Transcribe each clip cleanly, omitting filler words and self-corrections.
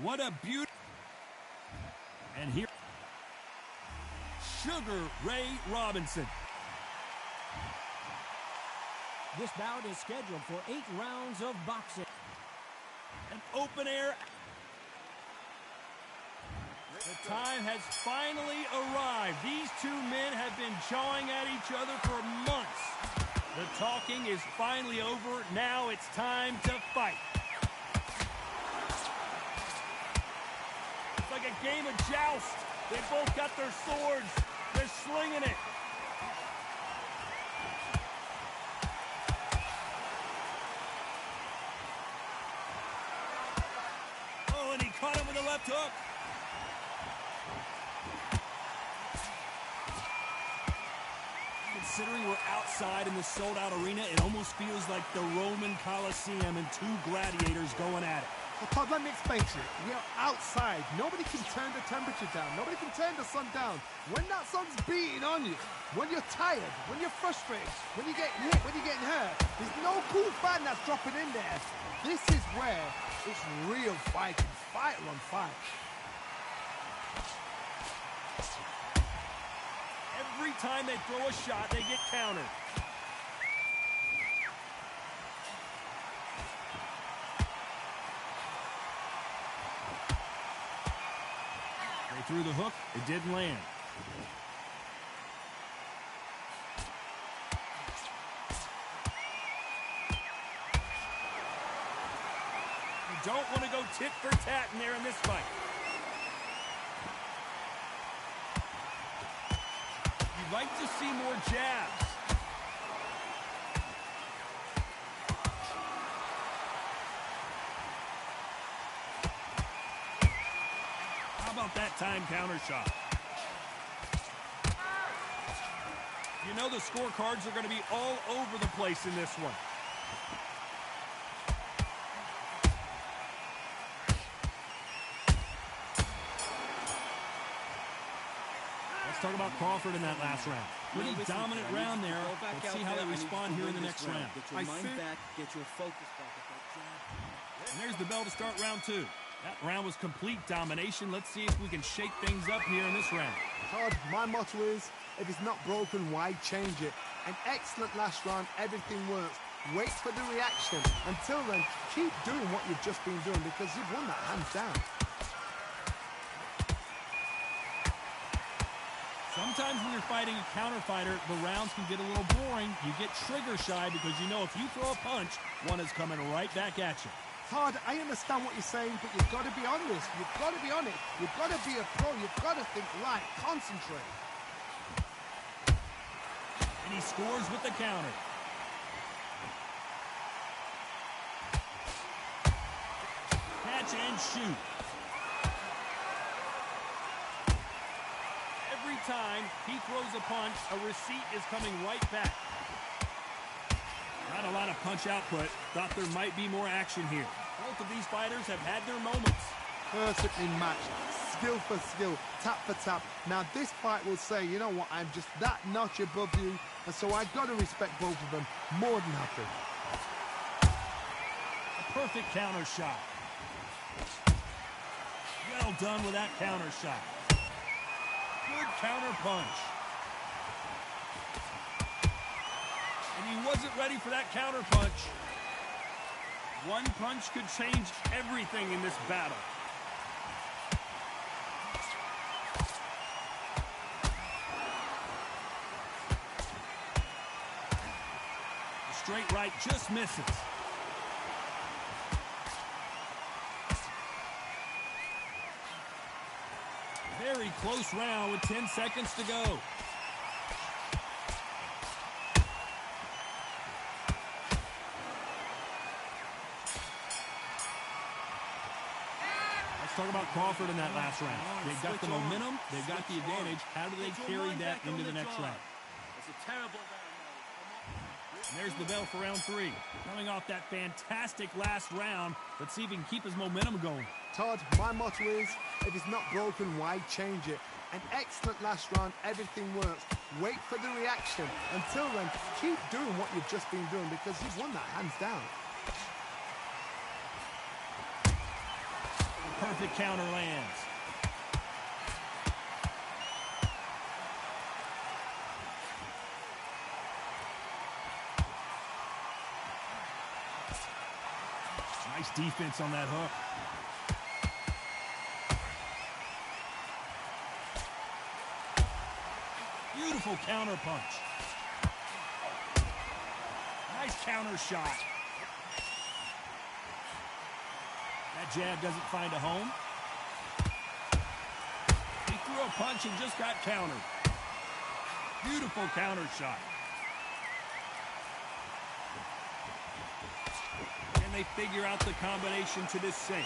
What a beauty. And here, Sugar Ray Robinson. This bout is scheduled for 8 rounds of boxing. An open air. The time has finally arrived. These two men have been jawing at each other for months. The talking is finally over. Now it's time to fight. It's like a game of joust. They both got their swords. They're slinging it. Oh, and he caught him with a left hook. Considering we're outside in the sold-out arena, it almost feels like the Roman Colosseum and two gladiators going at it. Well, Todd, let me explain to you. We're outside. Nobody can turn the temperature down. Nobody can turn the sun down. When that sun's beating on you, when you're tired, when you're frustrated, when you're getting hit, when you're getting hurt, there's no cool fan that's dropping in there. This is where it's real fighting. Fighter on fight. Every time they throw a shot, they get countered. They threw the hook. It didn't land. You don't want to go tit for tat in there in this fight. You'd like to see more jabs. How about that time counter shot? You know the scorecards are going to be all over the place in this one. Let's talk about Crawford in that last round. Pretty dominant round there. Let's see how they respond here in the next round. Get your mind back, get your focus back at that jab. And there's the bell to start round 2. That round was complete domination. Let's see if we can shake things up here in this round. Todd, my motto is, if it's not broken, why change it? An excellent last round, everything works. Wait for the reaction. Until then, keep doing what you've just been doing because you've won that hands down. Sometimes when you're fighting a counter fighter, the rounds can get a little boring. You get trigger shy because you know if you throw a punch, one is coming right back at you. Todd, I understand what you're saying, but you've got to be on this. You've got to be on it. You've got to be a pro. You've got to think right. Concentrate. And he scores with the counter. Catch and shoot. Every time he throws a punch, a receipt is coming right back. Not a lot of punch output. Thought there might be more action here. Both of these fighters have had their moments. Perfectly matched. Skill for skill. Tap for tap. Now this fight will say, you know what, I'm just that notch above you. And so I've got to respect both of them. More than happy. A perfect counter shot. Well done with that counter shot. Good counter punch. And he wasn't ready for that counter punch. One punch could change everything in this battle. The straight right just misses. Very close round with 10 seconds to go. Let's talk about Crawford in that last round. They've got the momentum. They've got the advantage. How do they carry that into the next round? It's a terrible round. And there's the bell for round 3. Coming off that fantastic last round, let's see if he can keep his momentum going. Todd, my motto is, if it's not broken, why change it? An excellent last round, everything works. Wait for the reaction. Until then, keep doing what you've just been doing because you've won that hands down. perfect counter lands. Nice defense on that hook. Beautiful counter punch. Nice counter shot. That jab doesn't find a home. He threw a punch and just got countered. Beautiful counter shot. And they figure out the combination to this save.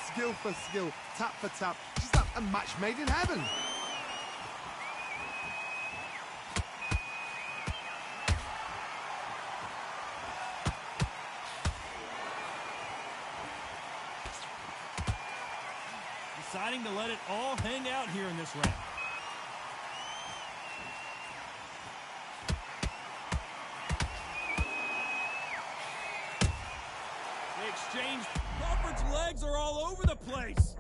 Skill for skill, tap for tap. Just like a match made in heaven. Deciding to let it all hang out here in this round. They exchange. Crawford's legs are all over the place.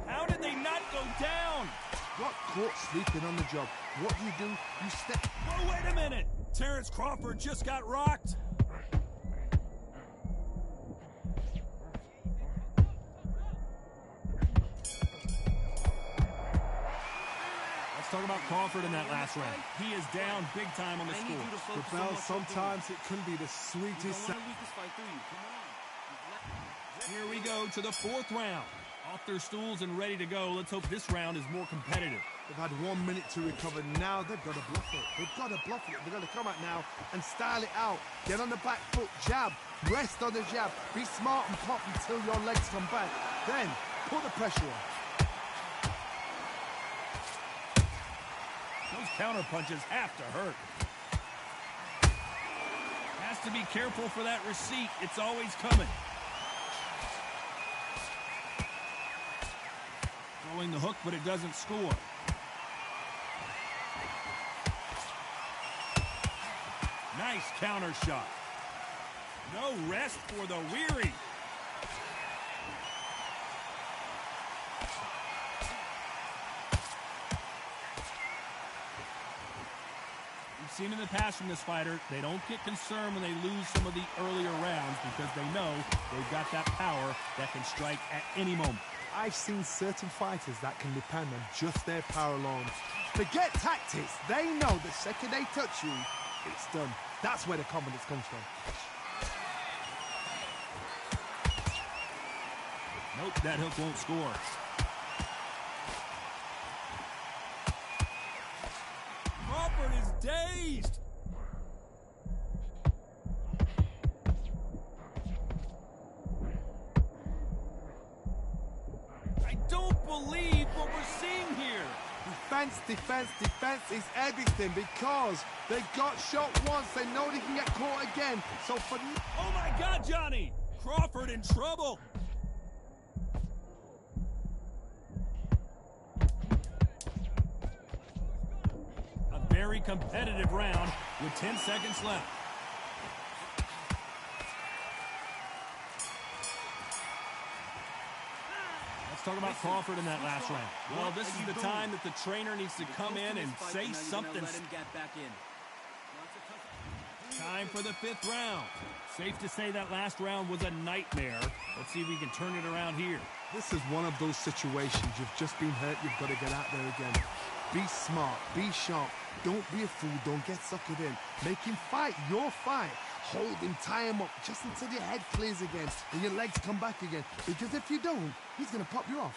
How did they not go down? Got caught sleeping on the job. What do? You step. Oh, wait a minute. Terrence Crawford just got rocked. Let's talk about Crawford in that last round. He is down big time on the score. Rebel, sometimes it can be the sweetest. Here we go to the fourth round. Off their stools and ready to go. Let's hope this round is more competitive. They've had 1 minute to recover. Now they've got to bluff it. They've got to bluff it. They've got to come out now and style it out. Get on the back foot, jab, rest on the jab. Be smart and pop until your legs come back. Then put the pressure on. Those counter punches have to hurt. Has to be careful for that receipt. It's always coming. Throwing the hook, but it doesn't score. Nice counter shot. No rest for the weary. We've seen in the past from this fighter, they don't get concerned when they lose some of the earlier rounds because they know they've got that power that can strike at any moment. I've seen certain fighters that can depend on just their power alone. Forget tactics. They know the second they touch you, it's done. That's where the confidence comes from. Nope, that hook won't score. Crawford is dazed. I don't believe what we're seeing here. Defense, defense, defense is everything because they got shot once. They know they can get caught again. So for... Oh my God, Johnny! Crawford in trouble. A very competitive round with 10 seconds left. Talk about Crawford in that last round. Well, this is the time that the trainer needs to come in and say something. Time for the fifth round. Safe to say that last round was a nightmare. Let's see if we can turn it around here. This is one of those situations. You've just been hurt. You've got to get out there again. Be smart. Be sharp. Don't be a fool. Don't get suckered in. Make him fight your fight. Hold him, tie him up, just until your head clears again and your legs come back again. Because if you don't, he's going to pop you off.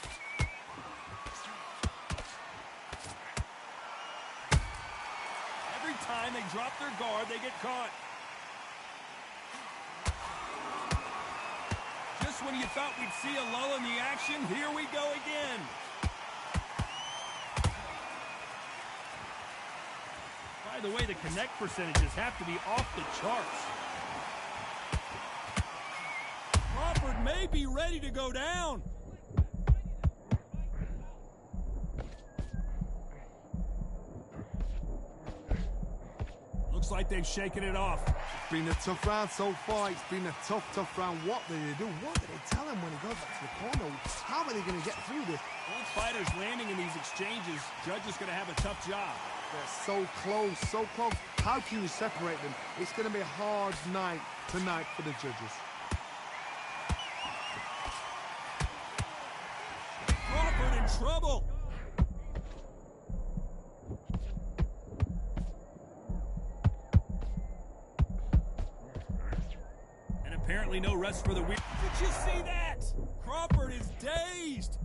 Every time they drop their guard, they get caught. Just when you thought we'd see a lull in the action, here we go again. By the way, the connect percentages have to be off the charts. Crawford may be ready to go down. Looks Looks like they've shaken it off. It's been a tough round so far. It's been a tough round. What do they do? What do they tell him when he goes back to the corner? How are they going to get through this? Both fighters landing in these exchanges. Judge is going to have a tough job. They're so close, so close. How can you separate them? It's going to be a hard night tonight for the judges. Crawford in trouble. And apparently no rest for the weak. Did you see that? Crawford is dazed.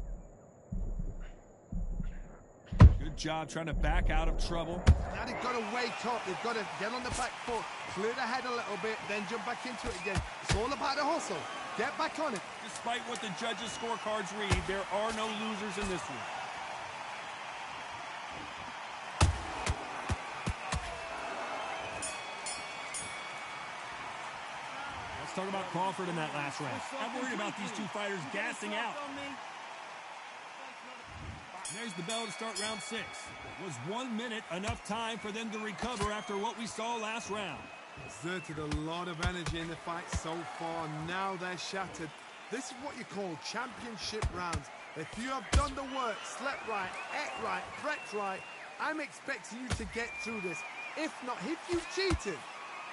Good job trying to back out of trouble. Now they've got to wake up. They've got to get on the back foot, clear the head a little bit, then jump back into it again. It's all about the hustle. Get back on it. Despite what the judges' scorecards read, there are no losers in this one. Let's talk about Crawford in that last round. I'm worried about these two fighters gassing out. There's the bell to start round 6. Was 1 minute enough time for them to recover after what we saw last round? Exerted a lot of energy in the fight so far. Now they're shattered. This is what you call championship rounds. If you have done the work, slept right, ate right, prepped right, I'm expecting you to get through this. If not, if you've cheated,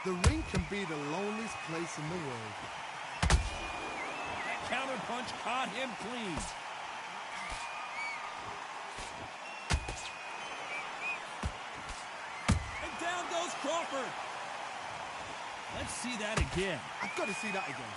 the ring can be the loneliest place in the world. That counter punch caught him clean. And down goes Crawford. Let's see that again. I've got to see that again.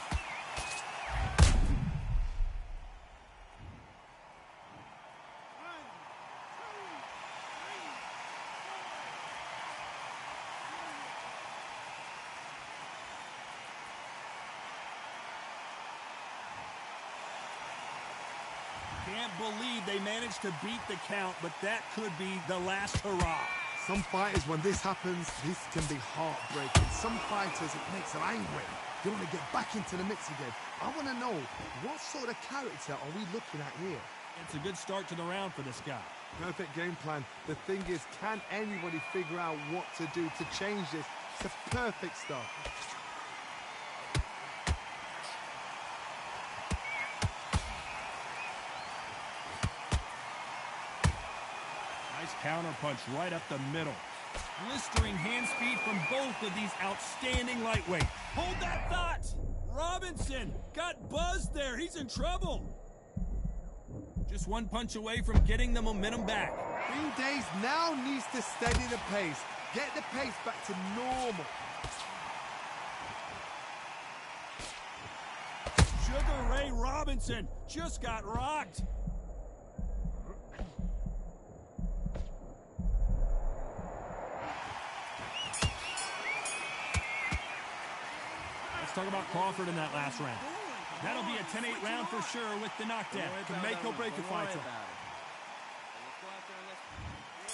Can't believe they managed to beat the count, but that could be the last hurrah. Some fighters, when this happens, this can be heartbreaking. Some fighters, it makes them angry. They want to get back into the mix again. I want to know, what sort of character are we looking at here? It's a good start to the round for this guy. Perfect game plan. The thing is, can anybody figure out what to do to change this? It's a perfect start. Nice counter punch right up the middle. Blistering hand speed from both of these outstanding lightweights. Hold that thought! Robinson got buzzed there. He's in trouble. Just one punch away from getting the momentum back. Green Days now needs to steady the pace. Get the pace back to normal. Sugar Ray Robinson just got rocked. Let's talk about Crawford in that last round. That'll be a 10-8 round for sure with the knockdown. Can make or break a fighter.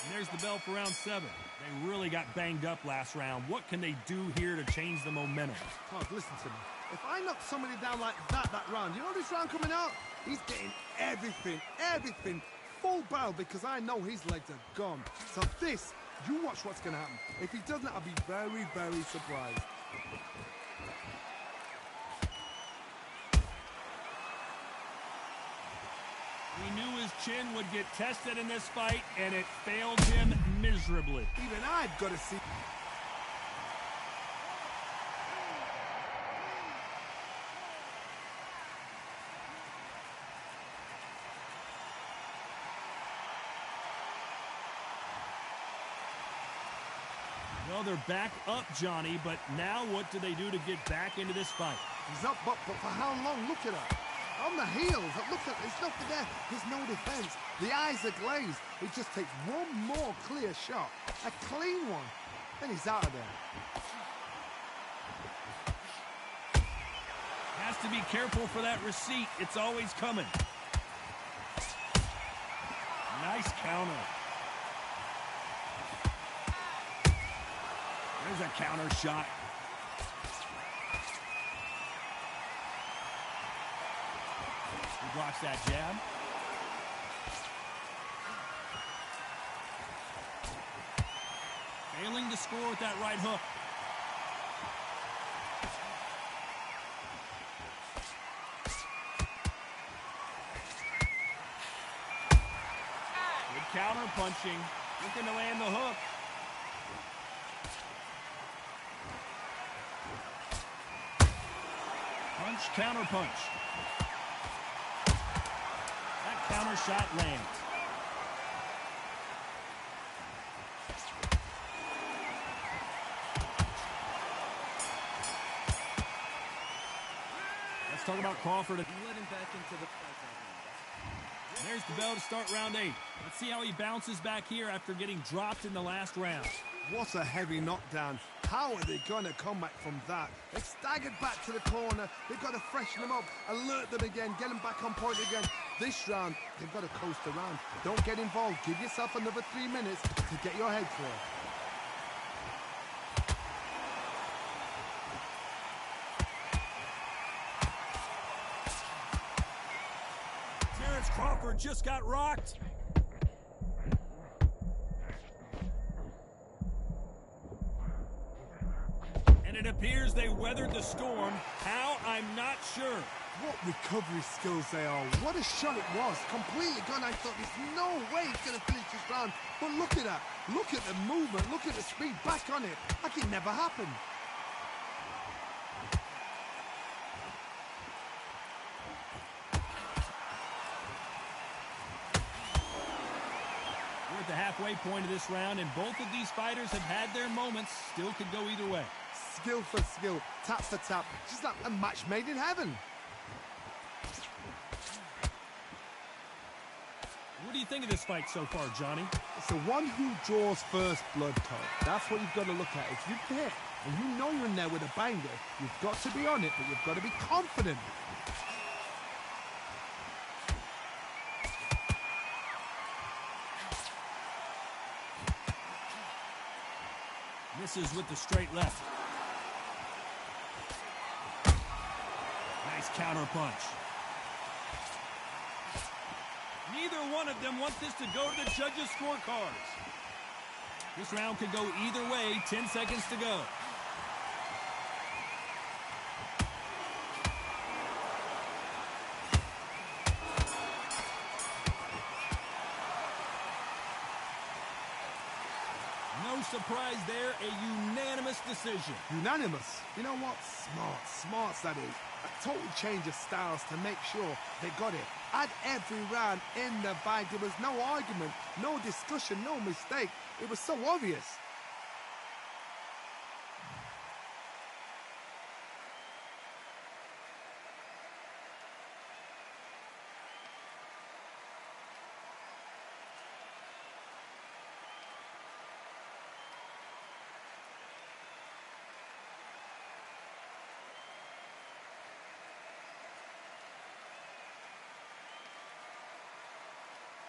And there's the bell for round 7. They really got banged up last round. What can they do here to change the momentum? Oh, listen to me. If I knock somebody down like that round, you know this round coming out? He's getting everything, full barrel, because I know his legs are gone. So this, you watch what's going to happen. If he doesn't, I'll be very, very surprised. We knew his chin would get tested in this fight, and it failed him miserably. Even I've got to see. Well, they're back up, Johnny, but now what do they do to get back into this fight? He's up, but for how long? Look at that. On the heels, look at, there's nothing there. There's no defense. The eyes are glazed. It just takes one more clear shot, a clean one, then he's out of there. Has to be careful for that receipt. It's always coming. Nice counter. There's a counter shot. He blocks that jab. Failing to score with that right hook. Good counter punching. Looking to land the hook. Punch, counter punch. That counter shot lands. Let's talk about Crawford. Let him back into the fight. There's the bell to start round 8. Let's see how he bounces back here after getting dropped in the last round. What a heavy knockdown. How are they going to come back from that? They staggered back to the corner. They've got to freshen them up, alert them again, get them back on point again. This round, they've got to coast around. Don't get involved. Give yourself another 3 minutes to get your head clear. Crawford just got rocked. And it appears they weathered the storm. How? I'm not sure. What recovery skills they are. What a shot it was. Completely gone. I thought there's no way he's going to finish this round. But look at that. Look at the movement. Look at the speed. Back on it. Like it never happened. We're at the halfway point of this round, and both of these fighters have had their moments. Still could go either way. Skill for skill, tap for tap, just like a match made in heaven. What do you think of this fight so far, Johnny? It's the one who draws first blood, Cole. That's what you've got to look at. If you're there and you know you're in there with a banger, you've got to be on it, but you've got to be confident. Misses with the straight left. Nice counter punch. Neither one of them want this to go to the judges' scorecards. This round could go either way. 10 seconds to go. No surprise there, a unanimous decision. Unanimous. You know what? Smart. Smarts, that is. A total change of styles to make sure they got it. At every round in the fight, there was no argument, no discussion, no mistake. It was so obvious.